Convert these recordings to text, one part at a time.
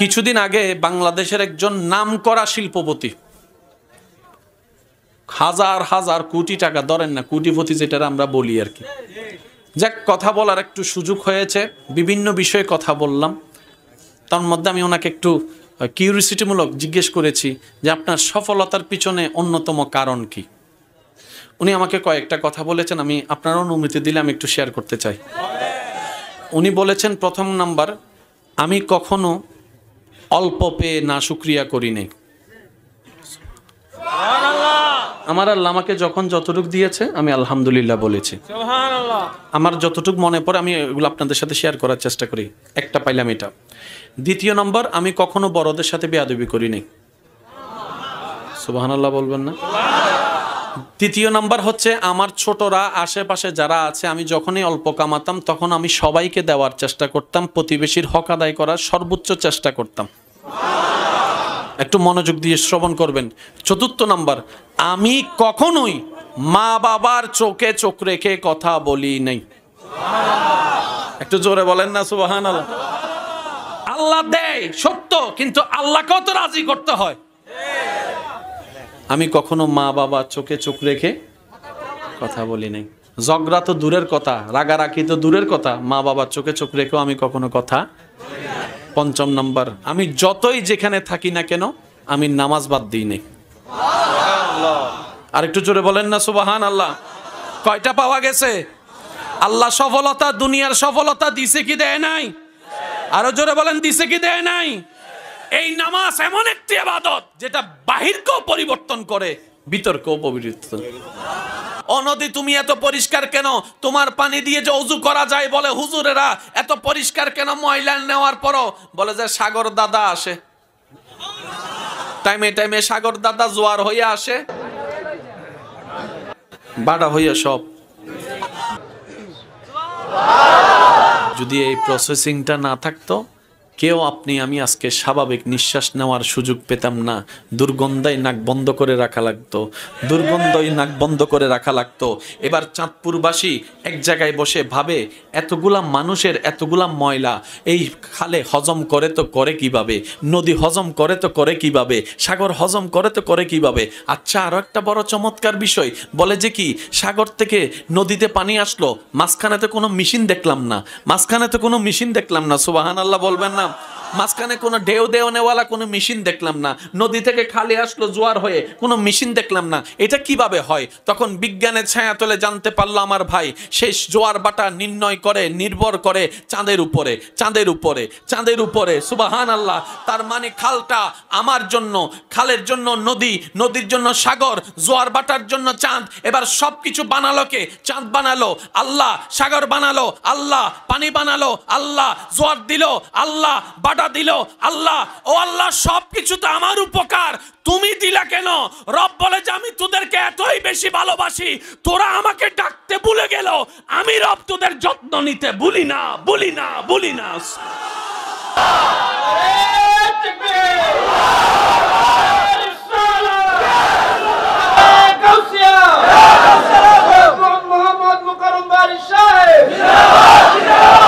কিছুদিন আগে বাংলাদেশের একজন নামকরা শিল্পপতি, হাজার হাজার কোটি টাকা, ধরেন না কোটিপতি যেটা আমরা বলি আর কি, যাক কথা বলার একটু সুযোগ হয়েছে, বিভিন্ন বিষয়ে কথা বললাম। তার মধ্যে আমি ওনাকে একটু কিউরিসিটিমূলক জিজ্ঞেস করেছি যে আপনার সফলতার পিছনে অন্যতম কারণ কি। উনি আমাকে কয়েকটা কথা বলেছেন, আমি আপনার অনুমতি দিলে আমি একটু শেয়ার করতে চাই। উনি বলেছেন, প্রথম নাম্বার, আমি কখনো অল্প পেয়ে না শুকরিয়া করি নাই। আমার আল্লাহ আমাকে যখন যতটুকু দিয়েছে আমি আলহামদুলিল্লাহ বলেছি। আমার যতটুকু মনে পড়ে আমি এগুলো আপনাদের সাথে শেয়ার করার চেষ্টা করি, একটা পাইলাম এটা। দ্বিতীয় নম্বর, আমি কখনো বড়দের সাথে বেয়াদবি করি নাই। সুবহানাল্লাহ বলবেন না? তৃতীয় নাম্বার হচ্ছে, আমার ছোটরা আশেপাশে যারা আছে, আমি যখনই অল্প কামাতাম তখন আমি সবাইকে দেওয়ার চেষ্টা করতাম, প্রতিবেশীর হক আদায় করার সর্বোচ্চ চেষ্টা করতাম। একটু মনোযোগ দিয়ে শ্রবণ করবেন। চতুর্থ নাম্বার, আমি কখনোই মা বাবার চোখে চোখ রেখে কথা বলি নাই। একটু জোরে বলেন না সুবহানাল্লাহ। আল্লাহ দেয় সত্য, কিন্তু আল্লাহকেও তো রাজি করতে হয়। আমি কখনো মা বাবা চোখে চোখ রেখে কথা বলি নাই। ঝগড়া তো দূরের কথা, রাগারাগি তো দূরের কথা, মা বাবার চোখে চোখ রেখেও আমি কখনো কথা। পঞ্চম নাম্বার, আমি যতই যেখানে থাকি না কেন আমি নামাজ বাদ দিই নাই। আর একটু জোরে বলেন না সুবহানাল্লাহ। কয়টা পাওয়া গেছে? আল্লাহ সফলতা, দুনিয়ার সফলতা দিছে কি দেয় নাই? আরো জোরে বলেন, দিছে কি দেয় নাই? এই নামাজ এমন একটি ইবাদত যেটা বাহিরকেও পরিবর্তন করে, ভিতরকেও পরিবর্তন। ও নদী, তুমি এত পরিষ্কার কেন? তোমার পানি দিয়ে যে ওযু করা যায় বলে হুজুরেরা, এত পরিষ্কার কেন? ময়লা নেওয়ার পরও বলে যে সাগর দাদা আসে, টাইমে টাইমে সাগর দাদা জোয়ার হইয়া আসে, বাড়া হইয়া সব। যদি এই প্রসেসিংটা না থাকতো, কেউ আপনি আমি আজকে স্বাভাবিক নিঃশ্বাস নেওয়ার সুযোগ পেতাম না। দুর্গন্ধায় নাক বন্ধ করে রাখা লাগতো, দুর্গন্ধই নাক বন্ধ করে রাখা লাগতো। এবার চাঁদপুরবাসী এক জায়গায় বসে ভাবে, এতগুলা মানুষের এতগুলা ময়লা এই খালে হজম করে তো করে কিভাবে, নদী হজম করে তো করে কিভাবে, সাগর হজম করে তো করে কিভাবে। আচ্ছা, আরো একটা বড় চমৎকার বিষয় বলে যে কি, সাগর থেকে নদীতে পানি আসলো, মাঝখানে তো কোনো মেশিন দেখলাম না, মাঝখানে তো কোনো মেশিন দেখলাম না। সুবহানাল্লাহ বলবেন না? মাঝখানে কোনো ঢেউ দেওয়ানেওয়ালা কোনো মেশিন দেখলাম না। নদী থেকে খালি আসলো জোয়ার হয়ে, কোনো মেশিন দেখলাম না। এটা কিভাবে হয়? তখন বিজ্ঞানের ছায়াতলে জানতে পারলো আমার ভাই, শেষ জোয়ার বাটা নির্ণয় করে, নির্ভর করে চাঁদের উপরে, চাঁদের উপরে, চাঁদের উপরে। সুবহানাল্লাহ। তার মানে খালটা আমার জন্য, খালের জন্য নদী, নদীর জন্য সাগর, জোয়ার বাটার জন্য চাঁদ। এবার সব কিছু বানালো কে? চাঁদ বানালো আল্লাহ, সাগর বানালো আল্লাহ, পানি বানালো আল্লাহ, জোয়ার দিল আল্লাহ, বাটা দিল আল্লাহ। ও আল্লাহ, সবকিছু তো আমার উপকার, তুমি দিলা কেন? রব বলে যে আমি তোদেরকে এতই বেশি ভালোবাসি, তোরা আমাকে ডাকতে ভুলে গেল, আমি রব তোদের যত্ন নিতে ভুলি না, ভুলি না, ভুলি না।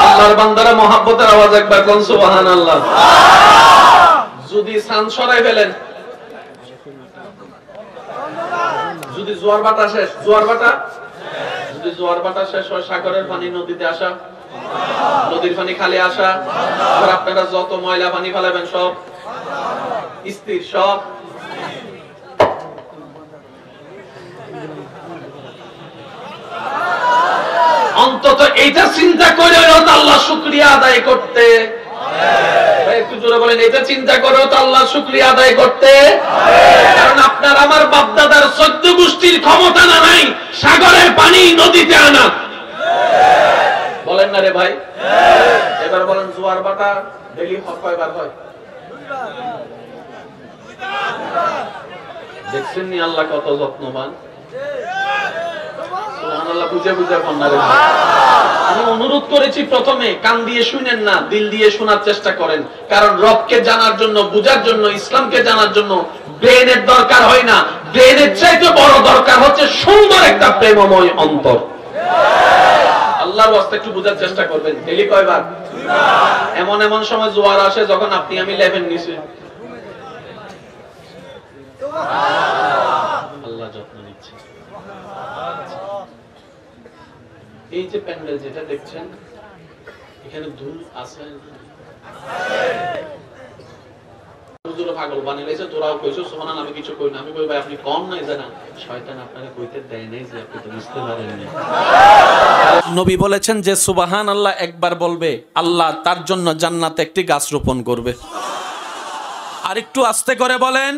আল্লাহর বান্দারা মহব্বতের আওয়াজ একবার কোন সুবহানাল্লাহ। যদি সান সরাই ফেলেন, যদি জোয়ার বাটা শেষ, জোয়ার বাটা যদি জোয়ার বাটা শেষ হয়, সাগরের পানি নদীতে আসা, নদীর পানি খালে আসা, আর আপনারা যত ময়লা পানি ফেলাবেন সব স্থির, সব অন্তত এইটা চিন্তা করে আল্লাহ শুকরিয়া আদায় করতে। একটু জোরে বলেন, এটা চিন্তা করে আল্লাহ শুকরিয়া আদায় করতে। কারণ আপনার আমার বাপদাদার 14 গোষ্ঠীর ক্ষমতা না নাই সাগরের পানি নদীতে আনা। বলেন না রে ভাই? এবার বলেন, জোয়ার বাটা ডেইলি কয়বার হয়? দেখছেন নি আল্লাহ কত যত্নবান? আমি অনুরোধ করেছি প্রথমে, কান দিয়ে শুনেন না, দিল দিয়ে শোনার চেষ্টা করেন। কারণ রবকে জানার জন্য, বুঝার জন্য, ইসলামকে জানার জন্য ব্রেনের দরকার হয় না, ব্রেনের চাইতে বড় দরকার হচ্ছে সুন্দর একটা প্রেমময় অন্তর। আল্লাহর ওয়াস্তে একটু বুঝার চেষ্টা করবেন। ডেইলি কয়বার? এমন এমন সময় জোয়ার আসে যখন আপনি আমি লেভেল নিচে, আল্লাহ যত্ন নিচ্ছে। এই যে প্যান্ডেল যেটা দেখছেন, এখানে ধুল আছে, পাগল বানিয়ে লেছে, তোরাও কইছো সুবহানাল্লাহ, আমি কিছু কই না। আমি কই ভাই আপনি কম নাই জানা, শয়তান আপনাকে কইতে দেয় নাই যে আপনি তো বুঝতে পারেননি। নবী বলেছেন যে সুবহানাল্লাহ একবার বলবে, আল্লাহ তার জন্য জান্নাতে একটি গাছ রোপণ করবে। আর একটু আস্তে করে বলেন।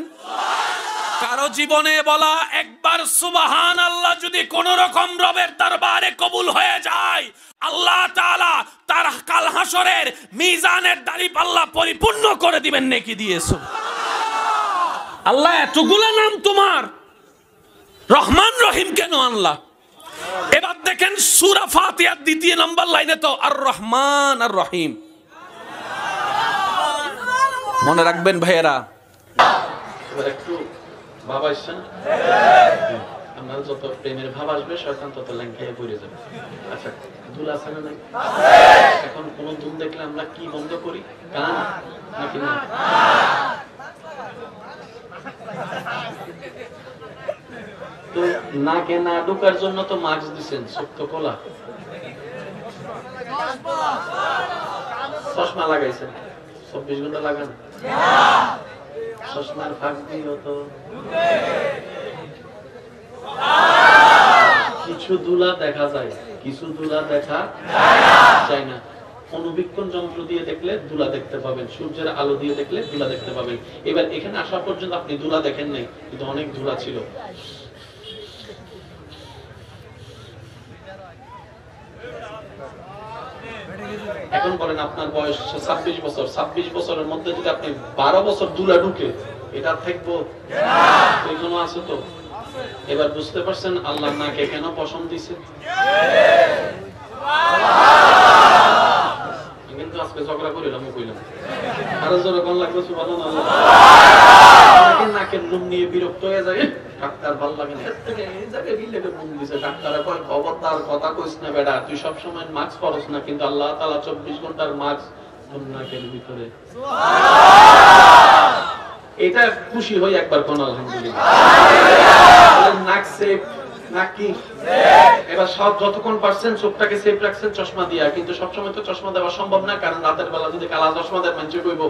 কারো জীবনে বলা একবার সুবহানাল্লাহ যদি কোন রকম রবের দরবারে কবুল হয়ে যায়, আল্লাহ তাআলা তার কাল হাসরের মিজানের দাঁড়িপাল্লা পরিপূর্ণ করে দিবেন নেকি দিয়েছো। আল্লাহ এতগুলা নাম তোমার, রহমান রহিম কেন আল্লাহ? এবার দেখেন সূরা ফাতিহার ২য় নম্বর লাইনে তো আর রহমান আর রহিম। মনে রাখবেন ভাইয়েরা, এবার একটু ভাব আসছে না? আপনার যত প্রেমের ভাব আসবে শয়তান তত ল্যাংকাইয়া পড়ে যাবে। আচ্ছা, দুল আছে না নাই? এখন কোন দুল দেখলে আমরা কি বন্ধ করি? কান নাকি না? তো নাকে না ঢোকার জন্য তো মাস্ক দিচ্ছেন, চোখ তো খোলা। চশমা লাগাইছেন, ২৪ ঘন্টা লাগান। চশমার ফাঁক দিও তো কিছু দুলা দেখা যায়, কিছু দুলা দেখা যায় না। অনুবীক্ষণ যন্ত্র দিয়ে দেখলে দুলা দেখতে পাবেন, সূর্যের আলো দিয়ে দেখলে দুলা দেখতে পাবেন। এবার এখানে আসা পর্যন্ত আপনি দুলা দেখেন নাই, কিন্তু অনেক দুলা ছিল। এখন বলেন আপনার বয়স ২৬ বছর, ২৬ বছরের মধ্যে যদি আপনি ১২ বছর দুলা ঢুকে, এটা থাকবো? ওইজন্য আছে তো। এবার বুঝতে পারছেন আল্লাহ নাকে কেন পছন্দ দিছে? কিন্তু আজকে ঝগড়া করিলাম, কইলাম আরো জোরে কোন লাগবে সুবহানাল্লাহ। নাকের লোম নিয়ে বিরক্ত হয়ে যায়, ডাক্তার ভাল লাগে না, এই জায়গায় রিলেটে মন দিছে। ডাক্তারে কয় খবরদার কথা কইস না বেটা, তুই সব সময় মাস্ক পরস না, কিন্তু আল্লাহ তাআলা ২৪ ঘন্টার মাস্ক তোর নাকের ভিতরে। এটা খুশি হই একবার কোন আলহামদুলিল্লাহ। নাক সেফ, নাক কি এবার সব যতক্ষণ পারছেন চোখটাকে সেফ রাখছেন চশমা দিয়া, কিন্তু সবসময় তো চশমা দেওয়া সম্ভব না, কারণ রাতের বেলা যদি কালা চশমা দেয় মানুষ কইব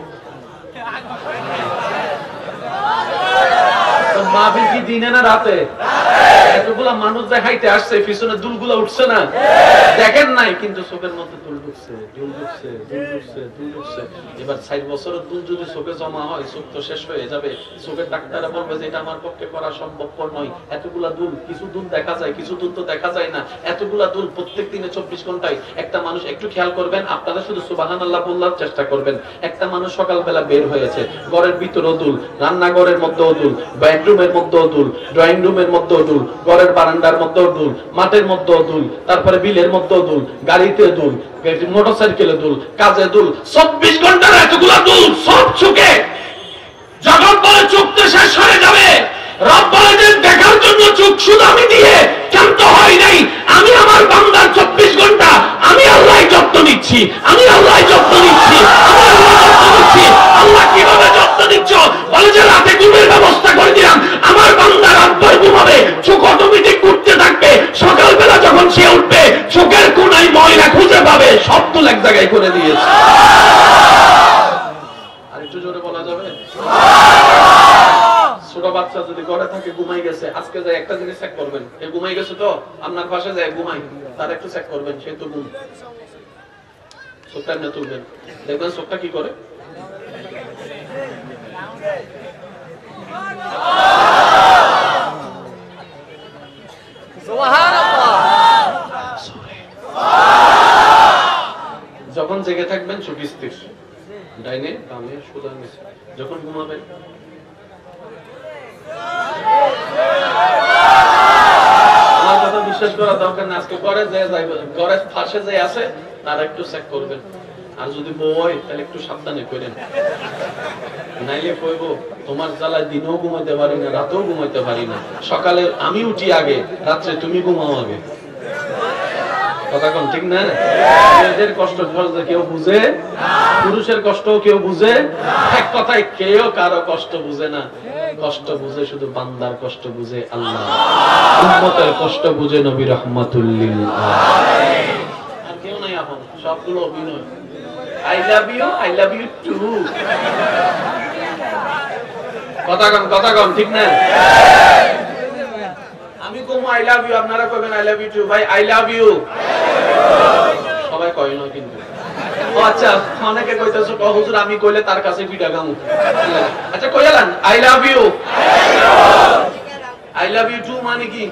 মাহফিল কি দিনে না রাতে? এতগুলা মানুষ দেখাইতে আসছে, পিছনে দুলগুলা উঠছে না, দেখেন নাই, কিন্তু চোখের মধ্যে দুল ঢুকছে, দুল ঢুকছে, দুল ঢুকছে, দুল ঢুকছে। এবার ৬০ বছরের দুল যদি চোখে জমা হয়, চোখ তো শেষ হয়ে যাবে। চোখের ডাক্তাররা বলবে যে এটা আমার পক্ষে করা সম্ভবপর নয়। এতগুলা দুল, কিছু দুল দেখা যায়, কিছু দুল তো দেখা যায় না। এতগুলা দুল প্রত্যেক দিনে ২৪ ঘন্টায় একটা মানুষ, একটু খেয়াল করবেন, আপনারা শুধু সুবহানাল্লাহ বলার চেষ্টা করবেন। একটা মানুষ সকালবেলা বের হয়েছে, ঘরের ভিতরেও দুল, রান্নাঘরের মধ্যেও দুল, বেডরুমের মধ্যেও দুল, ড্রয়িং রুমের মধ্যেও দুল, ঘরের বারান্দার মধ্যেও দুল, মাঠের মধ্যেও দুল, তারপরে বিলের মধ্যেও দুল, গাড়িতে দুল, মোটরসাইকেলে দুল, কাজে দুল। ২৪ ঘন্টার এতগুলা দুল সব চোখে। জগৎ বলে চোখ তো শেষ হয়ে যাবে, রব বলে যে দেখার জন্য চোখ শুধু আমি দিয়ে ক্ষান্ত হয় নাই। আমি আমার বান্দার ২৪ ঘন্টা আমি আল্লাহ যত্ন নিচ্ছি, আমি আল্লাহ যত্ন নিচ্ছি, আমি আল্লাহ যত্ন নিচ্ছি। আল্লাহ কিভাবে যত্ন নিচ্ছ? বলে যে রাতে ঘুমের ব্যবস্থা করে দিলাম, আমার বান্দা রাত ভর ঘুমাবে, চোখ অটোমেটিক ঘুরতে থাকবে। সকালবেলা যখন সে উঠবে, চোখের কোনায় ময়লা খুঁজে পাবে, সব তো এক জায়গায় করে দিয়েছে। আর একটু জোরে বলা যাবে? ছোট বাচ্চা যদি ঘরে থাকে ঘুমাই গেছে, আজকে যাই একটা জিনিস চেক করবেন, এ ঘুমাই গেছে তো, আপনার পাশে যায় ঘুমাই, তার একটু চেক করবেন, সে তো ঘুম। চোখটা এমনি তুলবেন, দেখবেন চোখটা কি করে। যখন জেগে থাকবেন চোখ স্থির, ডাইনে বামে সোজা নিচে। যখন ঘুমাবেন আমার কথা বিশ্বাস করা দরকার না, আজকে ঘরে যে ঘরের পাশে যে আছে তার একটু চেক করবেন। আর যদি বউ হয় তাহলে একটু সাবধানে করেন, নাইলে কইব তোমার জ্বালায় দিনেও ঘুমাইতে পারি না, রাতেও ঘুমাইতে পারি না, সকালে আমি উঠি আগে, রাত্রে তুমি ঘুমাও আগে। কথা কোন ঠিক না? মেয়েদের কষ্ট কেউ বুঝে, পুরুষের কষ্ট কেউ বুঝে, এক কথায় কেউ কারো কষ্ট বুঝে না। কষ্ট বুঝে শুধু বান্দার কষ্ট বুঝে আল্লাহ, উম্মতের কষ্ট বুঝে নবী রাহমাতুল লিল আলামিন। আর কেউ নাই এখন, সবগুলো অভিনয়। I love you too. কথা কম ঠিক না? আমি কম আই লাভ ইউ, আপনারা কইবেন আই লাভ ইউ টু। ভাই আই লাভ ইউ সবাই কয় না কিন্তু। ও আচ্ছা, অনেকে কইতেছে হুজুর আমি কইলে তার কাছে পিটা গামু। আচ্ছা কইলাম I love you. I love you too মানে কি?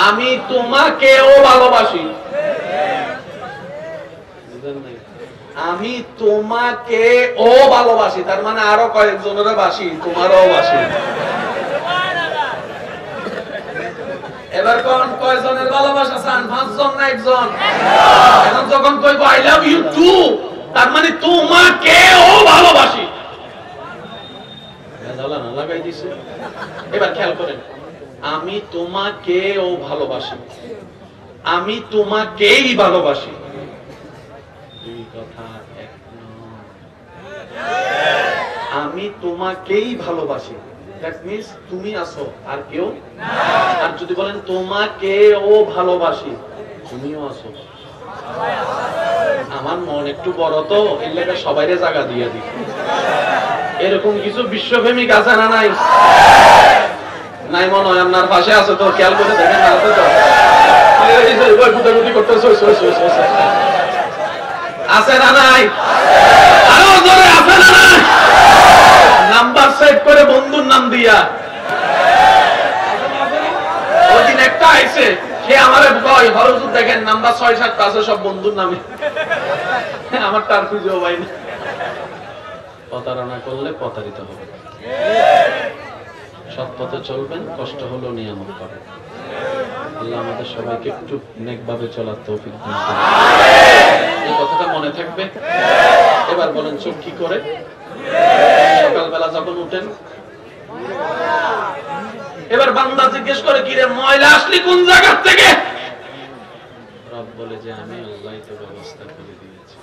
আমি তোমাকেও ভালোবাসি। আমি তোমাকেও ভালোবাসি, তার মানে আরো কয়েকজনের বাসি, তোমারও বাসি। এবার কোন কয়জনের ভালোবাসা চান? 5 জন না 1 জন? এখন যখন কইবো আই লাভ ইউ টু, তার মানে তোমাকেও ভালোবাসি। জ্বালা না লাগাই দিছে। এবার খেয়াল করেন, আমি তোমাকেও ভালোবাসি, আমি তোমাকেই ভালোবাসি। দুই কথা এক নয়। আমি তোমাকেই ভালোবাসি, দ্যাট মিন্স তুমি আছো আর কেউ না। আর যদি বলেন তোমাকেও ভালোবাসি, তুমিও আছো। আমার মন একটু বড় তো, এর লেগে সবাইরে জায়গা দিয়ে দিই। এরকম কিছু বিশ্বপ্রেমিক আছে না নাই? নাই মনে হয়, আপনার পাশে আছে তো, খেয়াল করে দেখেন না আছে তো? আছে না নাই? আরো জোরে আছে না নাই? নাম্বার সেভ করে বন্ধুর নাম দিয়া। ওইদিন একটা আইছে, সে আমারে কয় হুজুর দেখেন নাম্বার 6-7 আছে সব বন্ধুর নামে। আমার তার খুঁজেও পাই না। প্রতারণা করলে প্রতারিত হবে। সৎ পথে চলবেন, কষ্ট হলো নিয়ামত পাবেন। আল্লাহ আমাদের সবাইকে একটু নেকভাবে চলার তৌফিক দান করুন। এই কথাটা মনে থাকবে। এবার বলেন চোখ কি করে? সকালবেলা যখন উঠেন, এবার বান্দা জিজ্ঞেস করে কি রে ময়লা আসলি কোন জায়গা থেকে? রব বলে যে আমি আল্লাহই তো ব্যবস্থা করে দিয়েছি।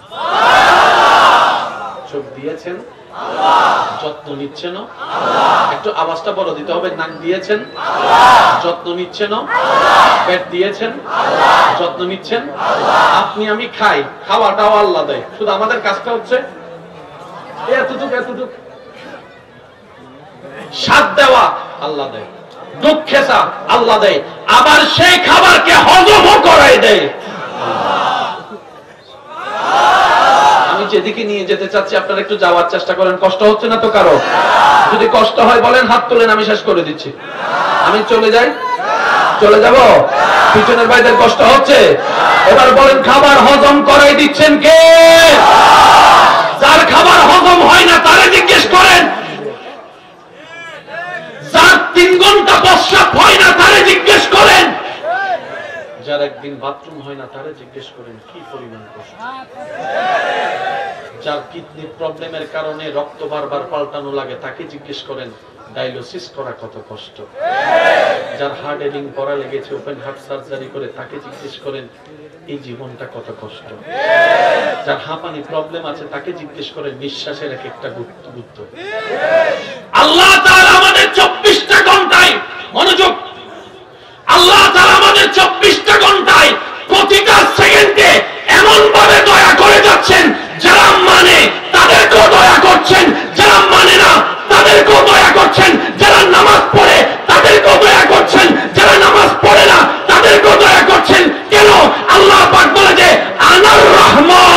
চোখ দিয়েছেন আল্লাহ, যত্ন নিচ্ছেন আল্লাহ। একটু আওয়াজটা বড় দিতে হবে। নাক দিয়েছেন আল্লাহ, যত্ন নিচ্ছেন আল্লাহ। পেট দিয়েছেন আল্লাহ, যত্ন নিচ্ছেন আল্লাহ। আপনি আমি খাই, খাওয়াটাও আল্লাহ দেয়, শুধু আমাদের কাজটা হচ্ছে এতটুকু। স্বাদ দেওয়া আল্লাহ দেয়, দুঃখেসা আল্লাহ দেয়, আবার সেই খাবারকে হজমও করাই দেয়। আমি যেদিকে নিয়ে যেতে চাচ্ছি আপনারা একটু যাওয়ার চেষ্টা করেন। কষ্ট হচ্ছে না তো কারো? যদি কষ্ট হয় বলেন, হাত তোলেন, আমি শেষ করে দিচ্ছি। আমি চলে যাই, চলে যাব? পিছনের ভাইদের কষ্ট হচ্ছে? এবার বলেন খাবার হজম করাই দিচ্ছেন কে? যার খাবার হজম হয় না তারে জিজ্ঞেস করেন। যার 3 ঘন্টা প্রস্রাব হয় না তারে জিজ্ঞেস করেন। যার একদিন বাথরুম হয় না তারে জিজ্ঞেস করেন কি পরিমাণ কষ্ট। যার কিডনি প্রবলেমের কারণে রক্ত বারবার পাল্টানো লাগে তাকে জিজ্ঞেস করেন ডায়ালিসিস করা কত কষ্ট। যার হার্ট এলিং করা লেগেছে, ওপেন হার্ট সার্জারি করে, তাকে জিজ্ঞেস করেন এই জীবনটা কত কষ্ট। যার হাঁপানি প্রবলেম আছে তাকে জিজ্ঞেস করেন নিঃশ্বাসের এক একটা গুরুত্ব। আল্লাহ তাআলা আমাদের 24টা ঘন্টায়, মনোযোগ, আল্লাহ তাআলা আমাদের 24টা ঘন্টায় প্রতিটা সেকেন্ডে এমন ভাবে দয়া করে যাচ্ছেন, যারা মানে তাদেরকেও দয়া করছেন, যারা মানে না তাদেরকেও দয়া করছেন, যারা নামাজ পড়ে তাদেরকেও দয়া করছেন, যারা নামাজ পড়ে না তাদেরকেও দয়া করছেন। কেন? আল্লাহ পাক বলে যে আনার রহমান।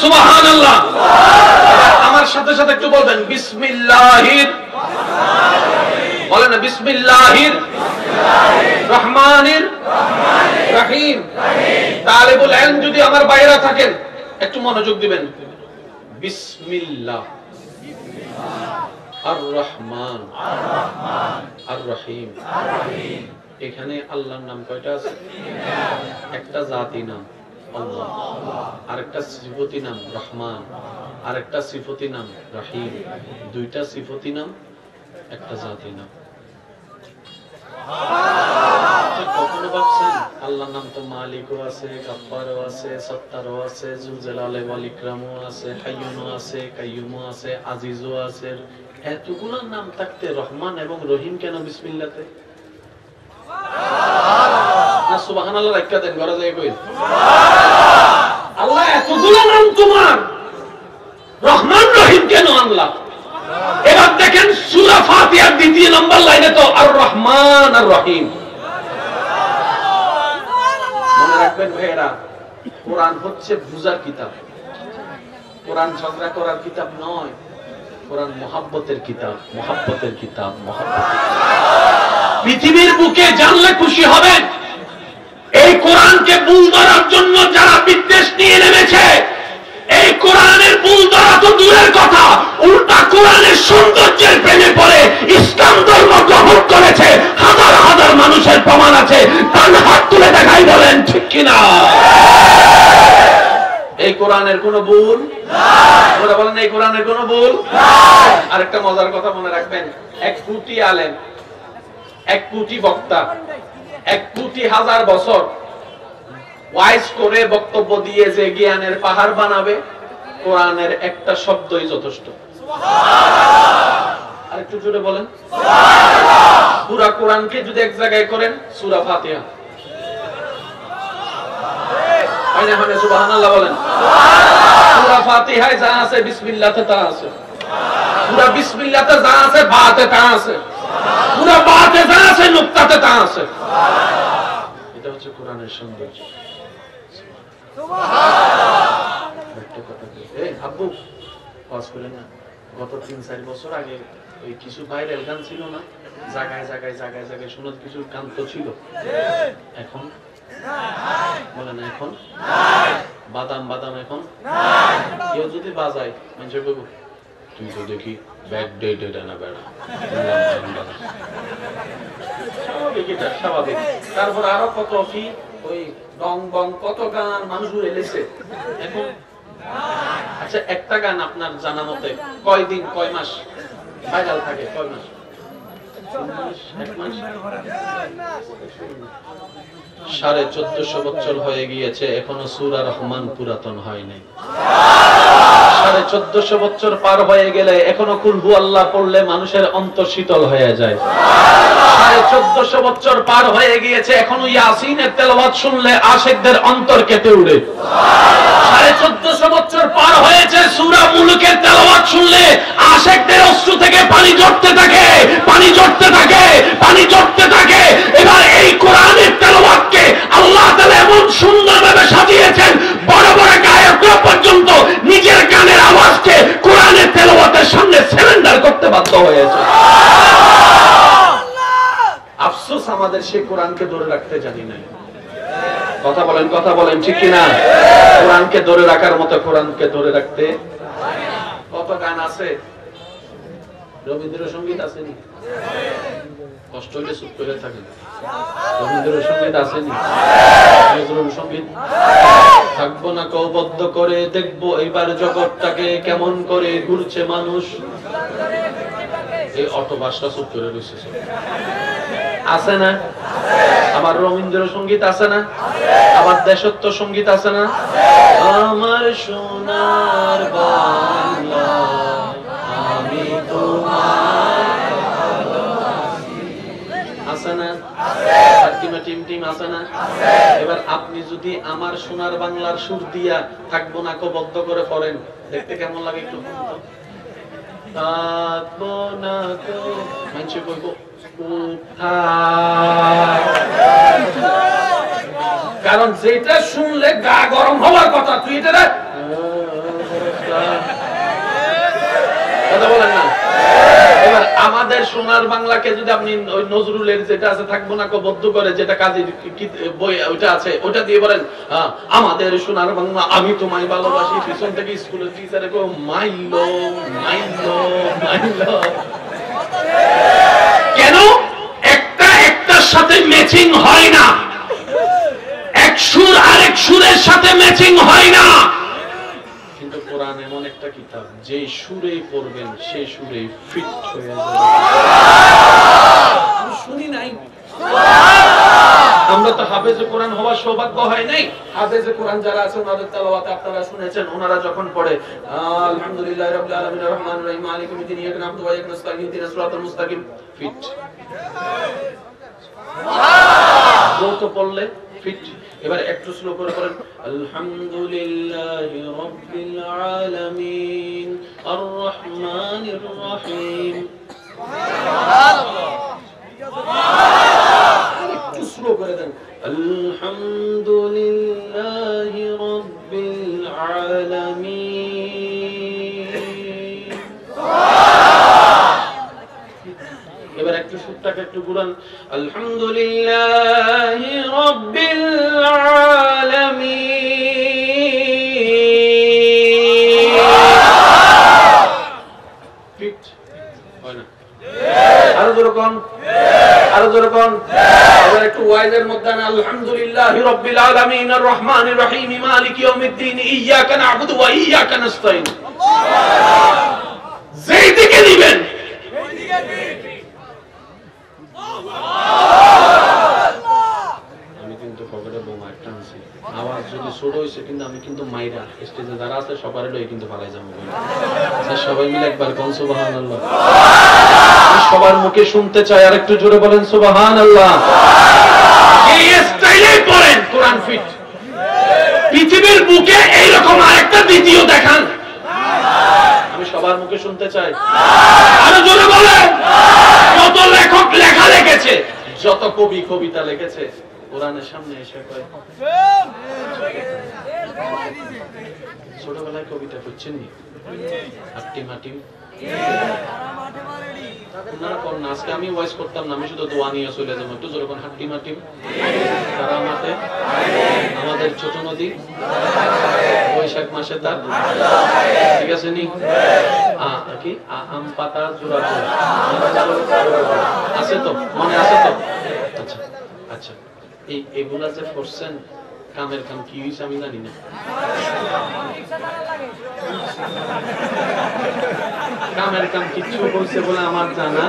সুবহানাল্লাহ। আমার সাথে সাথে একটু বলবেন বিসমিল্লাহির, বলেন না বিসমিল্লাহির রহমানির রহিম। তালিবুল ইলম যদি আমার বাইরে থাকেন একটু মনোযোগ দিবেন। বিসমিল্লাহ, আর রহমান, আর রহিম। এখানে আল্লাহর নাম কয়টা আছে? একটা জাতি নাম আল্লাহ, আরেকটা সিফতি নাম রহমান, আরেকটা সিফতি নাম রহিম। দুইটা সিফতি নাম, একটা জাতি নাম। কখনো ভাবছেন আল্লাহর নাম তো মালিকও আছে, গাফফারও আছে, সত্তারও আছে, যুল জালালি ওয়াল ইকরামও আছে, হাইয়ুনও আছে, কাইয়ুমও আছে, আজিজও আছে। এতগুলো নাম থাকতে রহমান এবং রহিম কেন বিসমিল্লাহতে? না সুবহানাল্লাহ রাখা দেন, ঘরে যাই কই আল্লাহ এতগুলো নাম তোমার, রহমান রহিম কেন আনলা? এবার দেখেন সূরা ফাতিহার দ্বিতীয় নম্বর লাইনে তো আর রহমান আর রহিম। মনে রাখবেন ভাইরা, কোরআন হচ্ছে বুঝার কিতাব, কোরআন ঝগড়া করার কিতাব নয়। কোরআন মহাব্বতের কিতাব, মহাব্বতের কিতাব, মহাব্বতের। পৃথিবীর বুকে জানলে খুশি হবেন, এই কোরআনকে ভুল ধরার জন্য যারা বিদ্বেষ নিয়ে নেমেছে, এই কোরআনের ভুল ধরা তো দূরের কথা, উল্টা কোরআনের সৌন্দর্যের প্রেমে পড়ে ইসলাম ধর্ম গ্রহণ করেছে হাজার হাজার মানুষের প্রমাণ আছে। তার হাত তুলে দেখাই, বলেন ঠিক কিনা? এই কোরআনের কোন ভুল নাই, বলেন এই কোরআনের কোন ভুল নাই। আরেকটা মজার কথা মনে রাখবেন, 1 কোটি আলেম, 1 কোটি বক্তা, 1 কোটি হাজার বছর ওয়াইজ করে বক্তব্য দিয়ে যে জ্ঞানের পাহাড় বানাবে, কোরআনের একটা শব্দই যথেষ্ট। আরেকটু জোরে বলেন সুবহানাল্লাহ। পুরা কোরআনকে যদি এক জায়গায় করেন, সূরা ফাতিহা। আইনা মানে সুবহানাল্লাহ বলেন। সূরা ফাতিহায় যা আছে বিসমিল্লাহতে তা আছে, পুরা বিসমিল্লাহতে যা আছে বাতে তা আছে, পুরা বাতে যা আছে নুকতাতে তা আছে। এটা হচ্ছে কোরআনের সৌন্দর্য। আব্বু ওয়াজ করেন না, গত 3-4 বছর আগে ওই কিছু ভাইরাল গান ছিল না, জায়গায় জায়গায় জায়গায় জায়গায় শুনে কিছু গান তো ছিল, এখন বলে না, এখন বাদাম বাদাম এখন কেউ যদি বাজায় মানুষ বলবো তুই তো দেখি ব্যাড ডে ডেটা না বেড়া, স্বাভাবিক, এটা স্বাভাবিক। তারপর আরো কত কি ওই রং বং কত গান মানুষ ঘুরে এলেছে এখন। আচ্ছা একটা গান আপনার জানা মতে কয় দিন কয় মাস ভাইরাল থাকে? কয় মাস? 1 মাস? 1450 বছর হয়ে গিয়েছে, এখনো সূরা রহমান পুরাতন হয় নাই। 1450 বছর পার হয়ে গেলে এখনো কুল হু আল্লাহ পড়লে মানুষের অন্তর শীতল হয়ে যায়। 1450 বছর পার হয়ে গিয়েছে, এখনো ইয়াসিনের তেলাওয়াত শুনলে আশিকদের অন্তর কেঁপে ওঠে। 1450 বছর পার হয়েছে, সূরা মুলুকের তেলাওয়াত শুনলে আশিকদের অশ্রু থেকে পানি ঝরতে থাকে, পানি ঝরতে থাকে, পানি ঝরতে থাকে। এবার এই কোরআনের তেলাওয়াতকে আল্লাহ তাআলা এমন সুন্দরভাবে সাজিয়েছেন, বড় বড় গায়করা পর্যন্ত নিজের গানের আওয়াজকে কোরআনের তেলাওয়াতের সামনে সারেন্ডার করতে বাধ্য হয়েছে। আফসোস আমাদের সেই কোরআনকে ধরে রাখতে জানি না। কথা বলেন, কথা বলেন ঠিক কিনা? কোরআনকে ধরে রাখার মতো কোরআনকে ধরে রাখতে কত গান আছে, রবীন্দ্রসঙ্গীত আসেনি, কষ্ট হলে চুপ করে থাকেন। রবীন্দ্রসঙ্গীত আসেনি, নজরুল সঙ্গীত থাকবো না কৌবদ্ধ করে দেখবো এবার জগৎটাকে কেমন করে ঘুরছে মানুষ। এই অটোবাসটা চুপ করে রয়েছে, আছে না? আমার রবীন্দ্রসঙ্গীত আছে না? আমার দেশত্ব সঙ্গীত আছে না? আমার সোনার বাংলা আমি তোমার আছে না? টিম টিম আছে না? এবার আপনি যদি আমার সোনার বাংলার সুর দিয়া থাকবো না বদ্ধ করে পড়েন, দেখতে কেমন লাগে একটু? থাকবো না কো মানুষ কইব কারণ যেটা শুনলে গা গরম হওয়ার কথা, তুই এটা কথা বলেন না। এবার আমাদের সোনার বাংলাকে যদি আপনি ওই নজরুলের যেটা আছে থাকবো না বদ্ধ করে, যেটা কাজী বই ওইটা আছে, ওইটা দিয়ে বলেন আমাদের সোনার বাংলা আমি তোমায় ভালোবাসি, পিছন থেকে স্কুলের টিচারে কো মাইলো মাইলো মাইলো। কেন? একটা একটার সাথে ম্যাচিং হয় না, এক সুর আরেক সুরের সাথে ম্যাচিং হয় না। কিন্তু কোরআন এমন একটা কিতাব, যে সুরেই পড়বেন সেই সুরেই ফিট হয়ে যাবে। শুনি নাই, আমরা তো হাফেজে কোরআন হওয়ার সৌভাগ্য হয় নাই। হাফেজে কোরআন যারা আছে ওনাদের তেলাওয়াতে আপনারা শুনেছেন, ওনারা যখন পড়ে আলহামদুলিল্লাহি রাব্বিল আলামিন আর রহমানির রহিম মালিকি ইয়াউমিদ্দিন ইয়াকা না'বুদু ওয়া ইয়াকা নাস্তাঈন ইহদিনাস সিরাতাল মুস্তাকিম, ফিট। যত পড়লে ফিট। এবার একটু স্লো করে পড়েন আলহামদুলিল্লাহি রাব্বিল আলামিন আর রহমানির রহিম। একটু স্লো করে দেন আলহামদুলিল্লাহি রাব্বিল আলামিন। এবার একটু সুরটাকে একটু ঘুরান আলহামদুলিল্লাহি রাব্বিল আলামিন। ফিট হয় না? আরো জোরে কোন, আরো জোরে কোন। এবার একটু ওয়াইজের মধ্যে আলহামদুলিল্লাহি রাব্বিল আলামিন আর রহমানির রহিম মালিকি ইয়াউমিদ্দিন ইয়াকা না'বুদু ওয়া ইয়াকা নাস্তাঈন। যেই দিকে দিবেন আমি কিন্তু পকেটে বোমা একটা আনছি, আওয়াজ যদি ছোট হয়েছে কিন্তু আমি কিন্তু মাইরা স্টেজে যারা আছে সবার লই কিন্তু পালাই যাবো। সবাই মিলে একবার কোন সুবহানাল্লাহ, সবার মুখে শুনতে চাই, আর একটু জোরে বলেন সুবহানাল্লাহ। এই স্টাইলে পড়েন কোরআন ফিট। পৃথিবীর বুকে এইরকম আরেকটা দ্বিতীয় দেখান, আমি সবার মুখে শুনতে চাই, আরো জোরে বলেন। যত লেখক লেখা লিখেছে, যত কবি কবিতা লিখেছে, কোরআনের সামনে এসে কয় ছোটবেলায় কবিতা পড়ছেন নি? হাট্টি মাটি আজকে আমি ওয়াইজ করতাম না, আমি শুধু দোয়া নিয়ে চলে যাবো। একটু যেরকম হাট্টি মাটি তারা মাঠে, আমাদের ছোট নদী বৈশাখ মাসে তার, ঠিক আছে নি? কি আম পাতা জোড়া আছে তো, মনে আছে তো? আচ্ছা আচ্ছা, এগুলা যে করছেন কামের কাম কি হয়েছে আমি জানি না। কামের কাম কিছু হয়েছে বলে আমার জানা,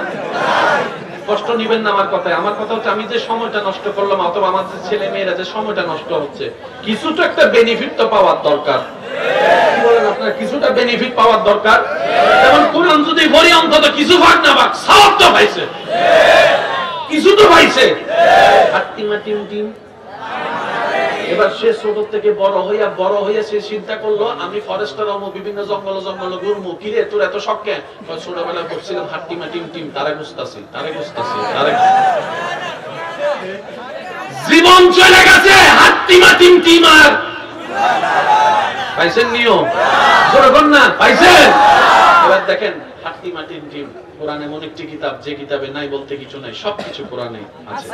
কষ্ট নিবেন না আমার কথায়। আমার কথা হচ্ছে আমি যে সময়টা নষ্ট করলাম অথবা আমার ছেলে মেয়েরা যে সময়টা নষ্ট হচ্ছে, কিছু তো একটা বেনিফিট তো পাওয়ার দরকার। কি বলেন আপনারা? কিছুটা বেনিফিট পাওয়ার দরকার। যেমন কোরআন যদি পড়ি অন্তত কিছু ভাগ না ভাগ সওয়াব তো পাইছে, কিছু তো পাইছে। আর টিম টিম এবার সে ছোট থেকে বড় হইয়া সে চিন্তা করলো আমি ফরেস্টার হবো, বিভিন্ন জঙ্গল জঙ্গল ঘুরবো। কিরে তোর এত শখ কেন? ছোটবেলায় করছিলাম হাট্টিমা টিম টিম, তারে বুঝতাছি জীবন চলে গেছে হাট্টিমা টিম টিম। আর পাইছেন নিয়ম জোরগণ না পাইছেন? এবার দেখেন হাট্টিমা টিম টিম কোরআন এমন একটি কিতাব, যে কিতাবে নাই বলতে কিছু নাই, সবকিছু কোরআনে আছে।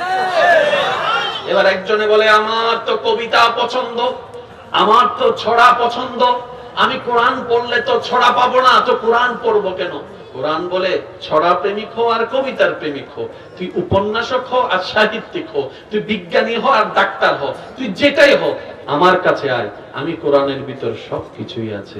এবার একজনে বলে আমার তো কবিতা পছন্দ, আমার তো ছড়া পছন্দ, আমি কোরআন পড়লে তো ছড়া পাবো না, তো কোরআন পড়বো কেন? কোরআন বলে ছড়া প্রেমিক হো আর কবিতার প্রেমিক হো, তুই উপন্যাসক হো আর সাহিত্যিক হো, তুই বিজ্ঞানী হো আর ডাক্তার হো, তুই যেটাই হো আমার কাছে আয়, আমি কোরআনের ভিতর সবকিছুই আছে।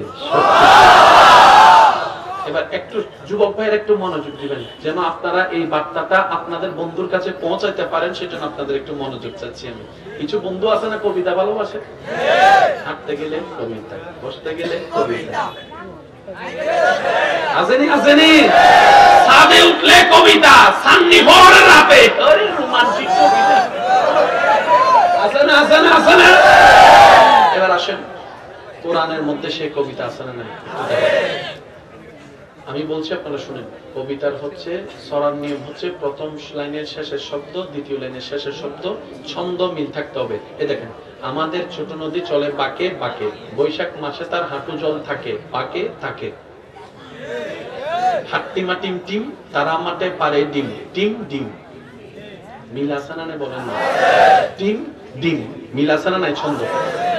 এবার একটু যুবক ভাইয়ের একটু মনোযোগ দিবেন, যেন আপনারা এই বার্তাটা আপনাদের বন্ধুর কাছে পৌঁছাইতে পারেন, সেজন্য আপনাদের একটু মনোযোগ চাচ্ছি আমি। কিছু বন্ধু আছে না কবিতা ভালোবাসে, হাঁটতে গেলে কবিতা, বসতে গেলে কবিতা, আসেনি ছাদে উঠলে কবিতা, সান্নি ভোরের রাতে রোমান্টিক কবিতা, আছে না? এবার আসেন কোরআনের মধ্যে সে কবিতা আছে না নাই? আমি বলছি আপনারা শুনেন। কবিতার হচ্ছে সরার নিয়ম হচ্ছে প্রথম লাইনের শেষের শব্দ, দ্বিতীয় লাইনের শেষের শব্দ ছন্দ মিল থাকতে হবে। এ দেখেন আমাদের ছোট নদী চলে বাঁকে বাঁকে, বৈশাখ মাসে তার হাঁটু জল থাকে, বাঁকে থাকে। হাট্টিমা টিম টিম, তারা মাঠে পারে ডিম, টিম ডিম। মিল আছে না নাই বলেন না? টিম ডিম, মিল আছে না নাই ছন্দ?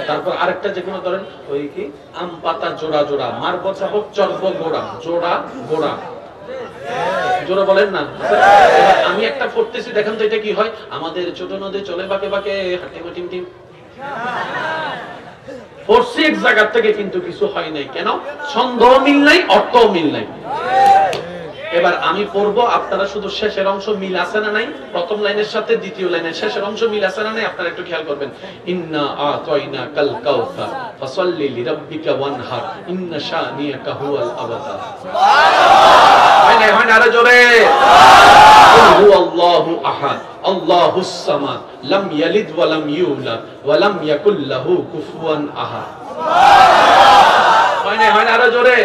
তারপর আরেকটা যে কোনো ধরেন ওই কি আম পাতা জোড়া জোড়া, মার বচাবো চর্ব গোড়া, জোড়া গোড়া, জোড়া বলেন না? আমি একটা পড়তেছি, দেখেন তো এটা কি হয়? আমাদের ছোট নদী চলে বাঁকে বাঁকে, হাট্টিমা টিম টিম। পড়ছি এক জায়গা থেকে, কিন্তু কিছু হয় নাই। কেন? ছন্দও মিল নাই, অর্থও মিল নাই। এবার আমি পড়বো, আপনারা শুধু শেষের অংশ মিল আছে না নাই, প্রথম লাইনের সাথে দ্বিতীয় লাইনের শেষের অংশ মিল আছে না নাই, আপনারা একটু খেয়াল করবেন। ইন্না আতাইনা কাল কাউসার ফাসাল্লি লিরাব্বিকা ওয়ানহার ইন্না শানিয়াকা হুয়াল আবতার। হয় না আরো জোরে? কুল হুয়াল্লাহু আহাদ আল্লাহুস সামাদ লাম ইয়ালিদ ওয়া লাম ইউলাদ ওয়া লাম ইয়াকুল লাহু কুফুয়ান আহাদ। হয় না আরো জোরে?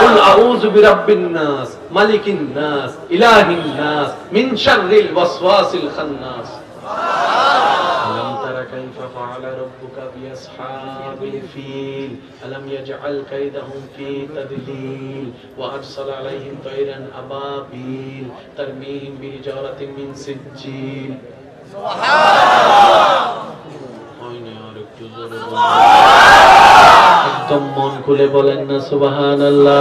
কুল আউযু বিরাব্বিন নাস মালিকিন নাস ইলাহিন নাস মিন শাররিল ওয়াসওয়াসিল খান্নাস। আলাম তারা কাইফা ফাআলা রাব্বুকা বিআসহাবিল ফিল আলাম ইয়াজআল কাইদাহুম ফি তাদলিল ওয়া আরসালা আলাইহিম তায়রান আবাবিল তারমিহিম বিহিজারাতিন মিন সিজ্জিল। সুবহানাল্লাহ। হয় না আর একটু জোরে বলুন, একদম মন খুলে বলেন না সুবহানাল্লাহ।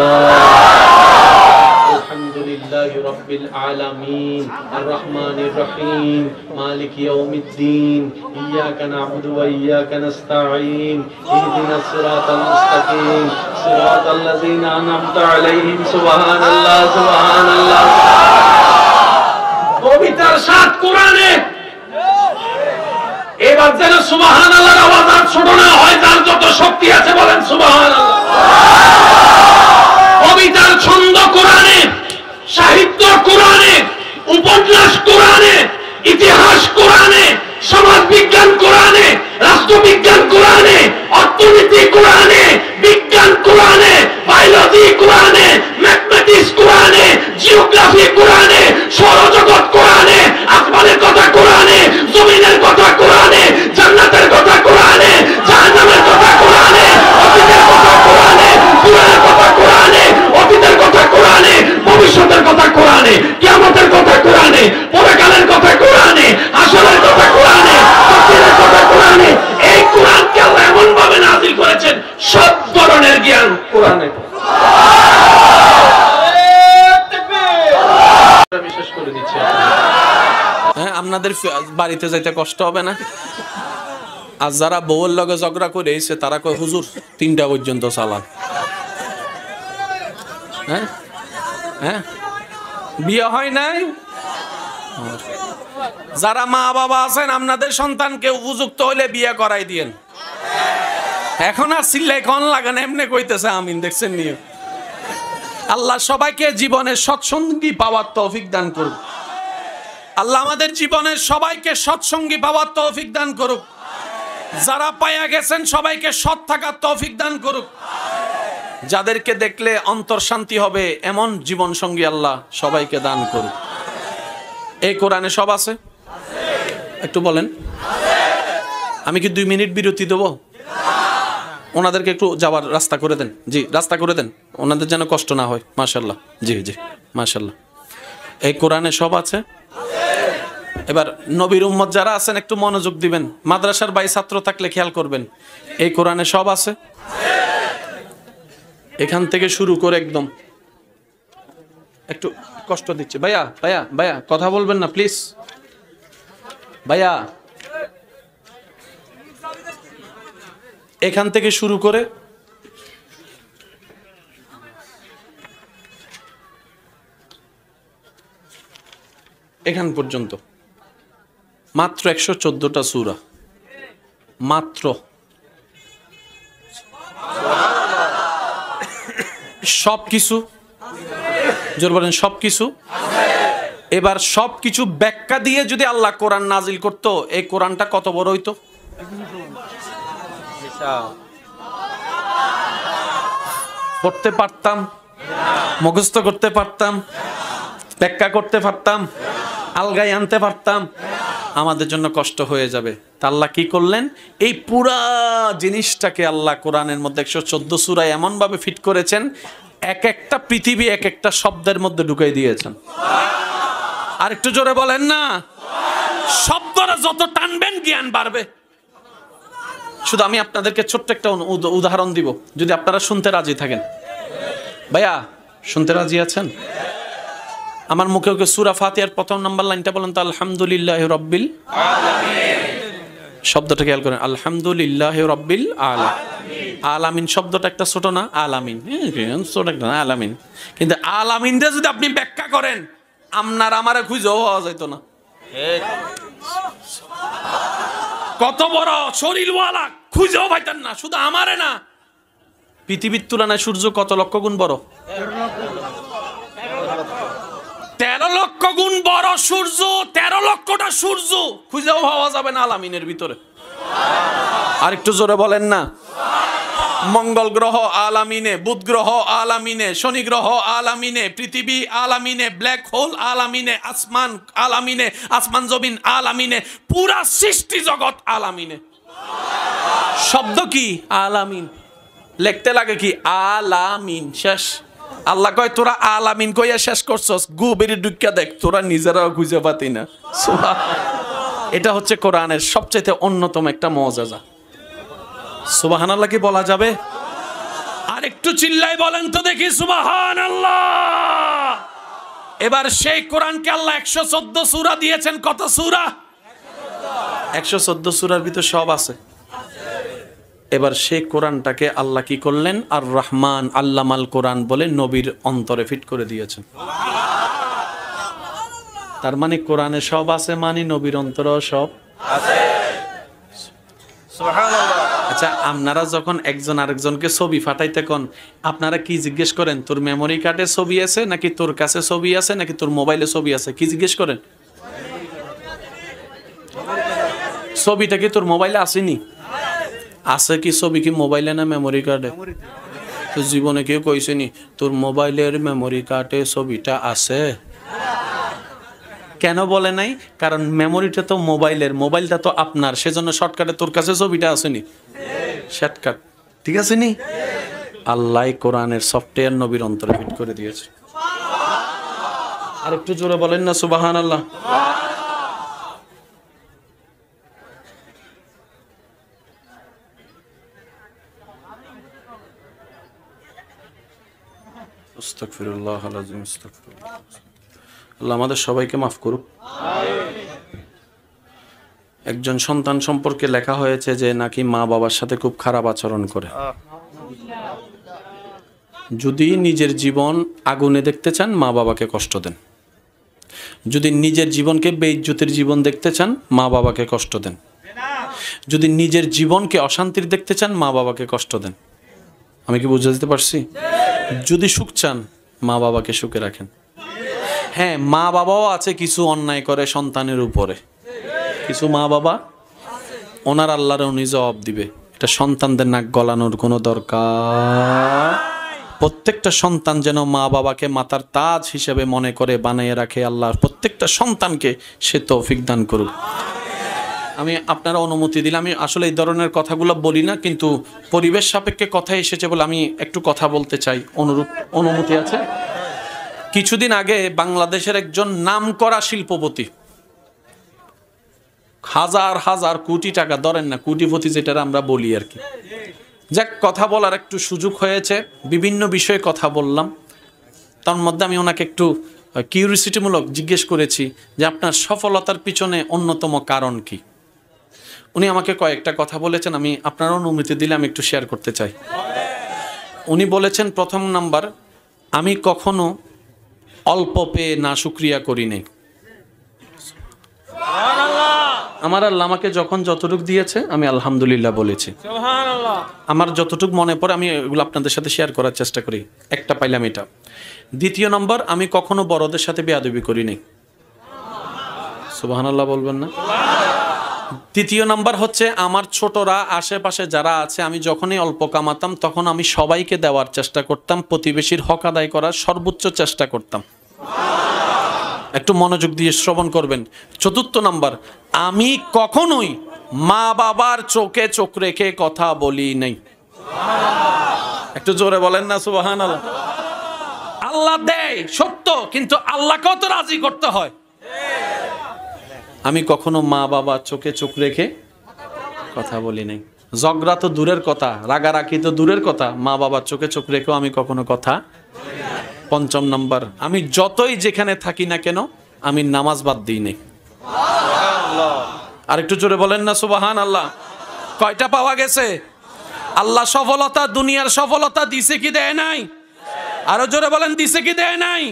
আলহামদুলিল্লাহি রাব্বিল আলামিন আর রহমানির রহিম মালিকি ইয়াউমিদ্দিন ইয়্যাকা না'বুদু ওয়া ইয়্যাকা নাস্তাঈন ইহদিনাস সিরাতাল মুস্তাকিম সিরাতাল লাযিনা আন'আমতা আলাইহিম। সুবহানাল্লাহ সুবহানাল্লাহ। কবিতার সাথ কোরআনে। এবার যেন সুবহানাল্লাহর আওয়াজ আর ছোট না হয়, যার যত শক্তি আছে বলেন সুবহানাল্লাহ। কবিতার ছন্দ কোরআনে, সাহিত্য কোরআনে, উপন্যাস কোরআনে, ইতিহাস কোরআনে, সমাজ বিজ্ঞান কোরআনে, রাষ্ট্রবিজ্ঞান কোরআনে, অর্থনীতি কোরআনে, বিজ্ঞান কোরআনে, বায়োলজি কোরআনে, ম্যাথমেটিক্স কোরআনে, জিওগ্রাফি কোরআনে, সৌরজগৎ কোরআনে, আসমানের কথা কোরআনে, জমিনের কথা কোরআনে, জান্নাতের কথা কোরআনে, জাহান্নামের কথা কোরআনে, অতীতের কথা কোরআনে, পুরাণের কথা কোরআনে, অতীতের কথা কোরআনে, ভবিষ্যতের কথা কোরআনে, কিয়ামতের কথা কোরআনে, পরকালের কথা কোরআনে, হাসরের কথা কোরআনে, তাফসীরের কথা কোরআনে। এই কোরআনকে আল্লাহ এমন ভাবে নাযিল করেছেন, সব ধরনের জ্ঞান কোরআনে। আমি শেষ করে দিচ্ছি। হ্যাঁ, আপনাদের বাড়িতে যাইতে কষ্ট হবে না? আর যারা বউয়ের লগে ঝগড়া করে এসে তারা কয় হুজুর 3টা পর্যন্ত চালান। হ্যাঁ হ্যাঁ, বিয়ে হয় নাই? যারা মা বাবা আছেন, আপনাদের সন্তানকে উপযুক্ত হইলে বিয়ে করাই দিয়েন। এখন আর চিল্লাই কোন লাগে না, এমনি কইতেছে আমিন। দেখছেন নিয়ে আল্লাহ সবাইকে জীবনের সৎসঙ্গী পাওয়ার তৌফিক দান করুক। আল্লাহ আমাদের জীবনের সবাইকে সৎসঙ্গী পাওয়ার তৌফিক দান করুক। যারা পায়া গেছেন সবাইকে সৎ থাকার তৌফিক দান করুক। যাদেরকে দেখলে অন্তর শান্তি হবে এমন জীবন সঙ্গী আল্লাহ সবাইকে দান করুক। এই কোরআনে সব আছে? একটু বলেন। আমি কি 2 মিনিট বিরতি দেবো? ওনাদেরকে একটু যাওয়ার রাস্তা করে দেন। জি, রাস্তা করে দেন, ওনাদের যেন কষ্ট না হয়। মাশাআল্লাহ। জি জি, মাশাআল্লাহ। এই কোরআনে সব আছে। এবার নবীর উম্মত যারা আছেন একটু মনোযোগ দিবেন। মাদ্রাসার ভাই ছাত্র থাকলে খেয়াল করবেন, এই কোরআনে সব আছে। এখান থেকে শুরু করে একদম একটু কষ্ট দিচ্ছে। ভাইয়া ভাইয়া ভাইয়া কথা বলবেন না প্লিজ। ভাইয়া এখান থেকে শুরু করে এখান পর্যন্ত মাত্র 114টা সূরা, মাত্র। সবকিছু জোর বলেন, সবকিছু। এবার সবকিছু ব্যাখ্যা দিয়ে যদি আল্লাহ কোরআন নাজিল করতো, এই কোরআনটা কত বড় হইতো? পড়তে পারতাম, মুখস্থ করতে পারতাম, ব্যাখ্যা করতে পারতাম, আলগায় আনতে পারতাম, আমাদের জন্য কষ্ট হয়ে যাবে। তা আল্লাহ কি করলেন? এই পুরা জিনিসটাকে আল্লাহ কোরআনের মধ্যে 114 সূরায় এমন ভাবে ফিট করেছেন, এক একটা পৃথিবী এক একটা শব্দের মধ্যে ঢুকাই দিয়েছেন। আর একটু জোরে বলেন না। শব্দরা যত টানবেন জ্ঞান বাড়বে। শুধু আমি আপনাদেরকে ছোট্ট একটা উদাহরণ দিব, যদি আপনারা শুনতে রাজি থাকেন। ভাইয়া শুনতে রাজি আছেন? আমার মুখে ওকে সূরা ফাতিহার প্রথম নাম্বার লাইনটা বলেন তো, আলহামদুলিল্লাহি রাব্বিল আলামিন। শব্দটা খেয়াল করেন, আলহামদুলিল্লাহি রাব্বিল আলামিন। আলামিন শব্দটা একটা ছোট না? আলামিন ছোট একটা না, আলামিন। কিন্তু আলামিনটা যদি আপনি ব্যাখ্যা করেন, আপনার আমারে খুঁজেও হওয়া যাইতো না। কত বড় শরীরওয়ালা খুঁজেও পাইতেন না। শুধু আমারে না, পৃথিবীর তুলনায় সূর্য কত লক্ষ গুণ বড়? 13 লক্ষ গুণ বড় সূর্য। 13 লক্ষটা সূর্য খুঁজেও পাওয়া যাবে না আলামিনের ভিতরে। আর একটু জোরে বলেন না। মঙ্গল গ্রহ আলামিনে, বুধ গ্রহ আলামিনে, শনি গ্রহ আলামিনে, পৃথিবী আলামিনে, ব্ল্যাক হোল আলামিনে, আসমান আলামিনে, আসমান জমিন আলামিনে, পুরা সৃষ্টি জগৎ আলামিনে। শব্দ কি? আলামিন। লিখতে লাগে কি? আলামিন। শেষ। আল্লাহ কয় তোরা আলামিন কইয়া শেষ করছস, গুবেরি ঢুকিয়া দেখ, তোরা নিজেরাও খুঁজে পাতি না। এটা হচ্ছে কোরআনের সবচেয়ে অন্যতম একটা মুআজিজা। সুবহানাল্লাহ কি বলা যাবে? আর একটু চিল্লাই বলেন তো দেখি সুবহানাল্লাহ। এবার সেই কোরআনকে আল্লাহ 114 সূরা দিয়েছেন। কত সূরা? 114 সূরার ভিতর সব আছে। এবার সেই কোরআনটাকে আল্লাহ কি করলেন? আর রহমান আল্লামাল কোরআন বলে নবীর অন্তরে ফিট করে দিয়েছেন। তার মানে কোরআনে সব আছে, মানে নবীর অন্তরেও সব আছে। আচ্ছা, আপনারা যখন একজন আরেকজনকে ছবি ফাটাইতে কোন, আপনারা কি জিজ্ঞেস করেন? তোর মেমোরি কার্ডে ছবি আছে নাকি তোর কাছে ছবি আছে নাকি তোর মোবাইলে ছবি আছে? কি জিজ্ঞেস করেন? ছবিটা কি তোর মোবাইলে আসেনি? আছে কি ছবি কি মোবাইলে না মেমোরি কার্ডে? তো জীবনে কেউ কইছেনি তোর মোবাইলের মেমোরি কার্ডে ছবিটা আছে? কেন বলে নাই? কারণ মেমোরিটা তো মোবাইলের, মোবাইলটা তো আপনার, সেজন্য শর্টকাটে তোর কাছে ছবিটা আসেনি, শর্টকাট। ঠিক আছে নি? আল্লাহ কোরআনের সফটওয়্যার নবীর অন্তরে ফিট করে দিয়েছে। আর একটু জোরে বলেন না সুবহানাল্লাহ। আস্তাগফিরুল্লাহ আল-আযীম, আস্তাগফিরুল্লাহ। আল্লাহ আমাদের সবাইকে মাফ করুক। একজন সন্তান সম্পর্কে লেখা হয়েছে যে নাকি মা বাবার সাথে খুব খারাপ আচরণ করে। যদি নিজের জীবন আগুনে দেখতে চান, মা বাবাকে কষ্ট দেন। যদি নিজের জীবনকে বেইজ্জতির জীবন দেখতে চান, মা বাবাকে কষ্ট দেন। যদি নিজের জীবনকে অশান্তির দেখতে চান, মা বাবাকে কষ্ট দেন। আমি কি বুঝে দিতে পারছি? যদি সুখ চান, মা বাবাকে সুখে রাখেন। হ্যাঁ, মা বাবাও আছে কিছু অন্যায় করে সন্তানের উপরে, কিছু মা বাবা ওনার আল্লাহর উনি জবাব দিবে। এটা সন্তানদের নাক গলানোর কোনো দরকার। প্রত্যেকটা সন্তান যেন মা বাবাকে মাথার তাজ হিসেবে মনে করে বানিয়ে রাখে। আল্লাহর প্রত্যেকটা সন্তানকে সে তৌফিক দান করুক। আমি আপনারা অনুমতি দিলে, আমি আসলে এই ধরনের কথাগুলো বলি না, কিন্তু পরিবেশ সাপেক্ষে কথা এসেছে বলে আমি একটু কথা বলতে চাই। অনুমতি আছে? কিছুদিন আগে বাংলাদেশের একজন নামকরা শিল্পপতি, হাজার হাজার কোটি টাকা, ধরেন না কোটিপতি যেটা আমরা বলি আর কি, যাক কথা বলার একটু সুযোগ হয়েছে, বিভিন্ন বিষয়ে কথা বললাম। তার মধ্যে আমি ওনাকে একটু কিউরিসিটিমূলক জিজ্ঞেস করেছি যে আপনার সফলতার পিছনে অন্যতম কারণ কি। উনি আমাকে কয়েকটা কথা বলেছেন, আমি আপনার অনুমতি দিলে আমি একটু শেয়ার করতে চাই। উনি বলেছেন, প্রথম নাম্বার, আমি কখনো অল্প পেয়ে না শুকরিয়া করি নাই। আমার আল্লাহ আমাকে যখন যতটুকু দিয়েছে আমি আলহামদুলিল্লাহ বলেছি। আমার যতটুকু মনে পড়ে আমি এগুলো আপনাদের সাথে শেয়ার করার চেষ্টা করি। একটা পাইলাম এটা। দ্বিতীয় নম্বর, আমি কখনো বড়দের সাথে বেয়াদবি করি নাই। সুবহানাল্লাহ বলবেন না? তৃতীয় নাম্বার হচ্ছে, আমার ছোটরা আশেপাশে যারা আছে, আমি যখনই অল্প কামাতাম তখন আমি সবাইকে দেওয়ার চেষ্টা করতাম, প্রতিবেশীর হক আদায় করার সর্বোচ্চ চেষ্টা করতাম। একটু মনোযোগ দিয়ে শ্রবণ করবেন। চতুর্থ নাম্বার, আমি কখনোই মা বাবার চোখে চোখ রেখে কথা বলি নাই। একটু জোরে বলেন না সুবহানাল্লাহ। আল্লাহ দেয় সত্য, কিন্তু আল্লাহকেও তো রাজি করতে হয়। আমি কখনো মা বাবা চোখে চোখ রেখে কথা বলি নাই। ঝগড়া তো দূরের কথা, রাগারাগি তো দূরের কথা, মা বাবার চোখে চোখ রেখেও আমি কখনো কথা। ৫ম নাম্বার, আমি যতই যেখানে থাকি না কেন আমি নামাজ বাদ দিই নাই। আর একটু জোরে বলেন না সুবহান আল্লাহ। কয়টা পাওয়া গেছে? আল্লাহ সফলতা, দুনিয়ার সফলতা দিছে কি দেয় নাই? আরো জোরে বলেন, দিছে কি দেয় নাই?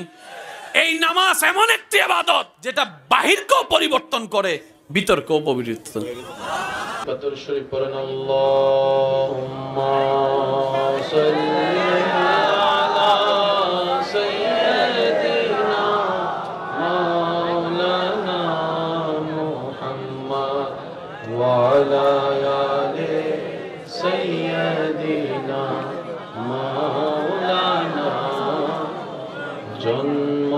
এই নামাজ এমন একটি ইবাদত যেটা বাহিরকেও পরিবর্তন করে, ভিতরকেও পরিবর্তন। কতর শরীফ পড়েন, আল্লাহুম্মা সাল্লি আলা সাইয়্যিদিনা মাওলানা মুহাম্মদ ওয়া আলা আলি সাইয়্যিদিনা মাওলানা। জন্ম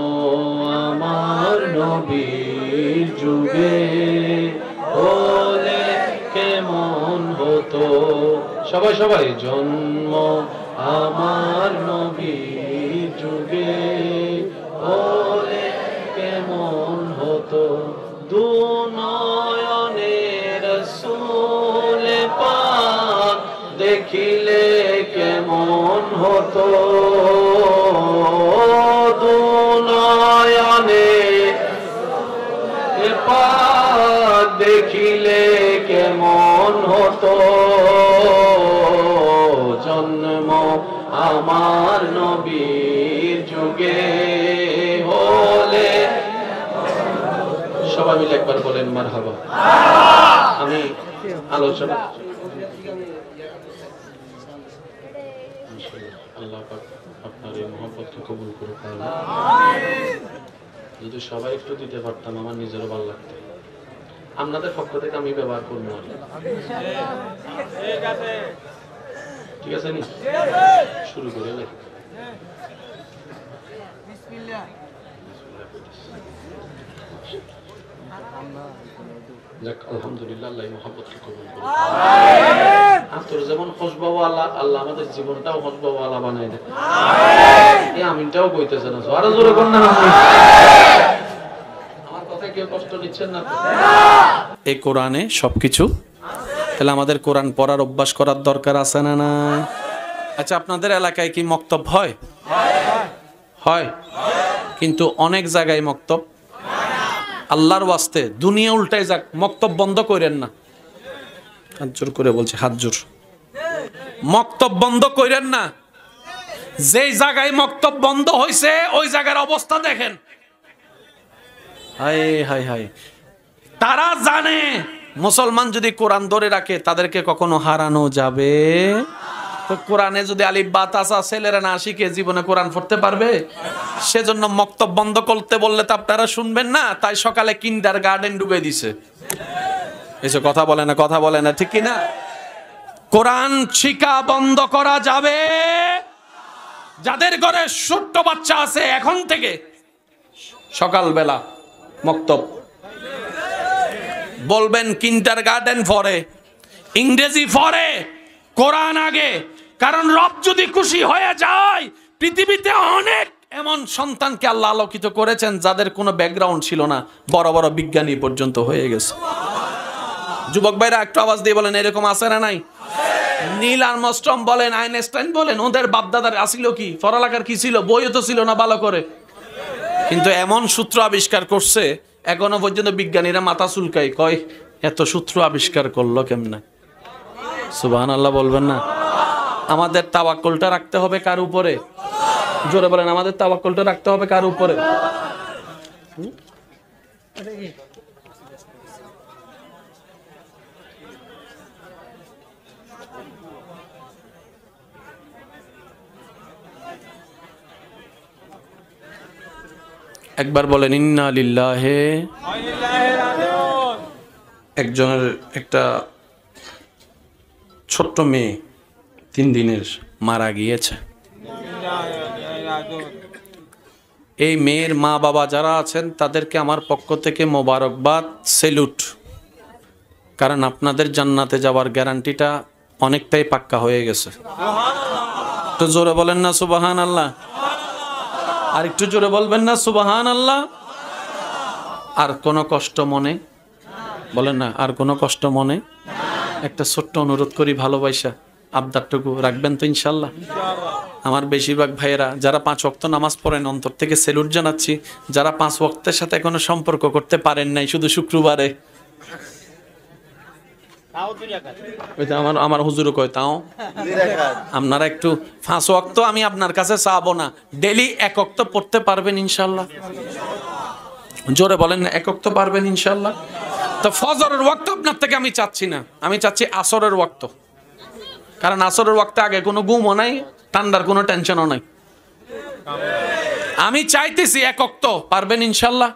আমার নবীর যুগে হলে কেমন হতো, সবাই সবাই, জন্ম আমার নবীর যুগে হলে কেমন হতো, দু নয়নে রাসূল পাক দেখিলে কেমন হতো, দু নয়নে পাক দেখিলে কেমন হতো, জন্ম আমার নবীর যুগে হলে। সবাই মিলে একবার বলেন মারহাবা। আমি আলোচনা, আল্লাহ পাক আপনার এই মহব্বতকে কবুল করুক। যদি সবাই একটু দিতে পারতাম আমার নিজেরও ভালো লাগতো। আপনাদের পক্ষ থেকে আমি ব্যবহার করবো, ঠিক আছে নি? শুরু করে লেখ। আলহামদুলিল্লাহ, আল্লাহ মহব্বতকে কবুল করুক। তোর যেমন খুশবাবু আল্লাহ, আল্লাহ আমাদের জীবনটাও খুশবাবু আল্লাহ বানাই দেয়। এই আমিনটাও কইতেছে না, আরো জোরে কোন না। আমার কথা কেউ কষ্ট নিচ্ছেন না? এই কোরআনে সবকিছু, তাহলে আমাদের কোরআন পড়ার অভ্যাস করার দরকার আছে না না? আচ্ছা, আপনাদের এলাকায় কি মক্তব হয়? হয়, কিন্তু অনেক জায়গায় মক্তব। আল্লাহর ওয়াস্তে দুনিয়া উল্টাই যাক, মক্তব বন্ধ করেন না। হাত জোর করে বলছে, হাত জোর, মক্তব বন্ধ করেন না। যেই জায়গায় মক্তব বন্ধ হয়েছে ওই জায়গার অবস্থা দেখেন। হায় হায় হায়, তারা জানে মুসলমান যদি কোরআন ধরে রাখে তাদেরকে কখনো হারানো যাবে। তো কোরআনে যদি আলিফ বা তাসা ছেলেরা না শিখে জীবনে কোরআন পড়তে পারবে? সেজন্য মক্তব বন্ধ করতে বললে তো আপনারা শুনবেন না, তাই সকালে কিন্ডার গার্ডেন ডুবে দিছে। এসব কথা বলে না, কথা বলে না, ঠিক কি না? কোরআন শিক্ষা বন্ধ করা যাবে। যাদের ঘরে ছোট্ট বাচ্চা আছে এখন থেকে সকালবেলা মক্তব বলবেন, কিন্ডার গার্ডেন পড়ে, ইংরেজি পড়ে, কোরআন আগে। কারণ রব যদি খুশি হয়ে যায়, পৃথিবীতে অনেক এমন সন্তানকে আল্লাহ আলোকিত করেছেন যাদের কোনো ব্যাকগ্রাউন্ড ছিল না, বড় বড় বিজ্ঞানী পর্যন্ত হয়ে গেছে। যুবক ভাইরা একটু আওয়াজ দিয়ে বলেন, এরকম আছে না নাই? নীল আর্মস্ট্রং বলেন, আইনস্টাইন বলেন, ওদের বাপদাদার আসিল কি, পড়ালেখার কি ছিল, বইও তো ছিল না ভালো করে, কিন্তু এমন সূত্র আবিষ্কার করছে এখনো পর্যন্ত বিজ্ঞানীরা মাথা চুলকায়, কয় এত সূত্র আবিষ্কার করলো কেমনে? সুবহানাল্লাহ বলবেন না? আমাদের তাওয়াক্কুলটা রাখতে হবে কার উপরে? জোরে বলেন, আমাদের তাওয়াক্কুলটা রাখতে হবে কার উপরে? একবার বলেন ইন্না লিল্লাহি। একজনের একটা ছোট্ট মেয়ে 3 দিনের মারা গিয়েছে। এই মেয়ের মা বাবা যারা আছেন তাদেরকে আমার পক্ষ থেকে মোবারকবাদ, সেলুট। কারণ আপনাদের জান্নাতে যাওয়ার গ্যারান্টিটা অনেকটাই পাক্কা হয়ে গেছে। তো জোরে বলেন না সুবহানাল্লাহ। আর একটু জোরে বলবেন না সুবহানাল্লাহ? আর কোনো কষ্ট মনে বলেন না, আর কোনো কষ্ট মনে? একটা ছোট্ট অনুরোধ করি, ভালোবাসা আবদারটুকু রাখবেন তো ইনশাল্লাহ? আমার বেশিরভাগ ভাইয়েরা যারা 5 ওয়াক্ত নামাজ পড়েন, অন্তর থেকে সেলুট জানাচ্ছি। যারা 5 ওয়াক্তের সাথে এখনো সম্পর্ক করতে পারেন নাই, শুধু শুক্রবারে, আমার হুজুরও কয় তাও আপনারা একটু 5 ওয়াক্ত আমি আপনার কাছে চাবো না, ডেলি 1 ওয়াক্ত পড়তে পারবেন ইনশাল্লাহ? জোরে বলেন না, 1 ওয়াক্ত পারবেন ইনশাল্লাহ? তো ফজরের ওয়াক্ত আপনার থেকে আমি চাচ্ছি না, আমি চাচ্ছি আসরের ওয়াক্ত। কারণ আসরের ওয়াক্তে আগে কোনো ঘুমও নাই, ঠান্ডার কোনো টেনশনও নাই। আমি চাইতেছি 1 ওয়াক্ত পারবেন ইনশাল্লাহ?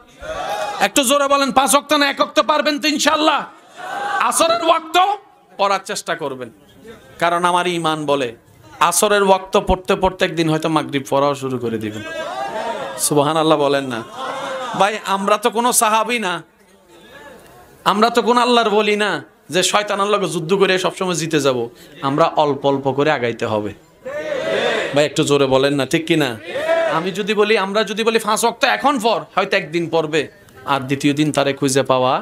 একটু জোরে বলেন, 5 ওয়াক্ত না 1 ওয়াক্ত পারবেন তো ইনশাল্লাহ? আসরের ওয়াক্ত পড়ার চেষ্টা করবেন, কারণ আমার ঈমান বলে আসরের ওয়াক্ত পড়তে পড়তে একদিন হয়তো মাগরিব পড়াও শুরু করে দিবেন। সুবহানাল্লাহ বলেন না? ভাই আমরা তো কোনো সাহাবী না, আমরা তো কোনো আল্লাহর বলি না যে শয়তানের লগে যুদ্ধ করে সবসময় জিতে যাব। আমরা অল্প অল্প করে আগাইতে হবে। ভাই একটু জোরে বলেন না, ঠিক কি না? আমরা যদি বলি 5 ওয়াক্ত এখন পর, হয়তো একদিন পড়বে, আর দ্বিতীয় দিন তারে খুঁজে পাওয়া।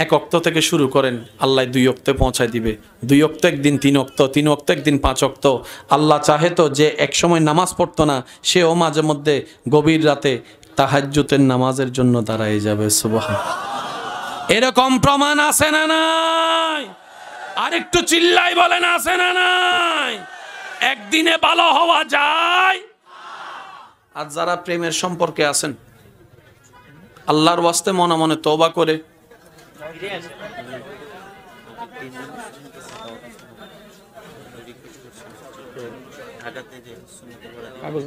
1 ওয়াক্ত থেকে শুরু করেন, আল্লাহ 2 ওয়াক্তে পৌঁছায় দিবে। 2 ওয়াক্ত একদিন 3 ওয়াক্ত, 3 ওয়াক্ত একদিন 5 ওয়াক্ত। আল্লাহ চাহে তো যে এক সময় নামাজ পড়তো না, সেও মাঝে মধ্যে গভীর রাতে তাহাজ্জুদের নামাজের জন্য দাঁড়ায় যাবে। সুবহানাল্লাহ। এরকম প্রমাণ আছে না নাই? আরেকটু চিল্লাই বলেন, আছে না নাই? একদিনে ভালো হওয়া যায়। আর যারা প্রেমের সম্পর্কে আছেন, আল্লাহর ওয়াস্তে মনে মনে তওবা করে কাগজ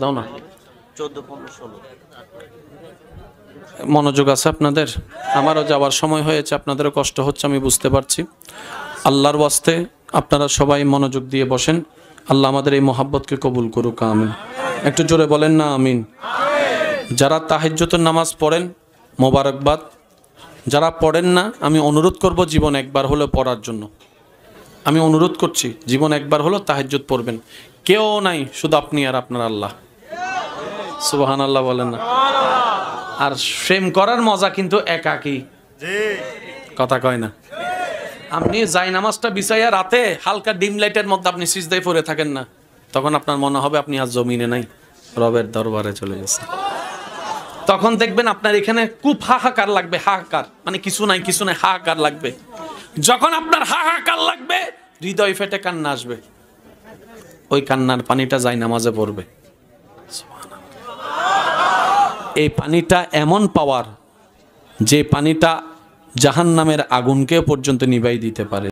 দাও না 14, 15, 16 মনোযোগ আছে আপনাদের? আমারও যাওয়ার সময় হয়েছে, আপনাদেরও কষ্ট হচ্ছে, আমি বুঝতে পারছি। আল্লাহর ওয়াস্তে আপনারা সবাই মনোযোগ দিয়ে বসেন। আল্লাহ আমাদের এই মহাব্বতকে কবুল করুক, আমিন। একটু জোরে বলেন না আমিন? যারা তাহাজ্জুদের নামাজ পড়েন মোবারকবাদ, যারা পড়েন না আমি অনুরোধ করব জীবন একবার হলে পড়ার জন্য। আমি অনুরোধ করছি জীবন একবার হলো তাহাজ্জুদ পড়বেন। কেউ নাই, শুধু আপনি আর আপনার আল্লাহ। সুবহানাল্লাহ বলেন না? আর প্রেম করার মজা কিন্তু একাকী, কথা কয় না? আপনি যাই নামাজটা বিছাইয়া রাতে হালকা ডিম লাইটের মধ্যে আপনি সিজদায় পড়ে থাকেন না, তখন আপনার মনে হবে আপনি আজ জমিনে নাই, রবের দরবারে চলে গেছেন। তখন দেখবেন আপনার এখানে খুব হাহাকার লাগবে, হাহাকার মানে কিছু নাই হাহাকার লাগবে। যখন আপনার হাহাকার লাগবে, হৃদয় ফেটে কান্না আসবে, ওই কান্নার পানিটা যাই নামাজে পড়বে। এই পানিটা এমন পাওয়ার, যে পানিটা জাহান্নামের আগুনকে পর্যন্ত নিভাই দিতে পারে।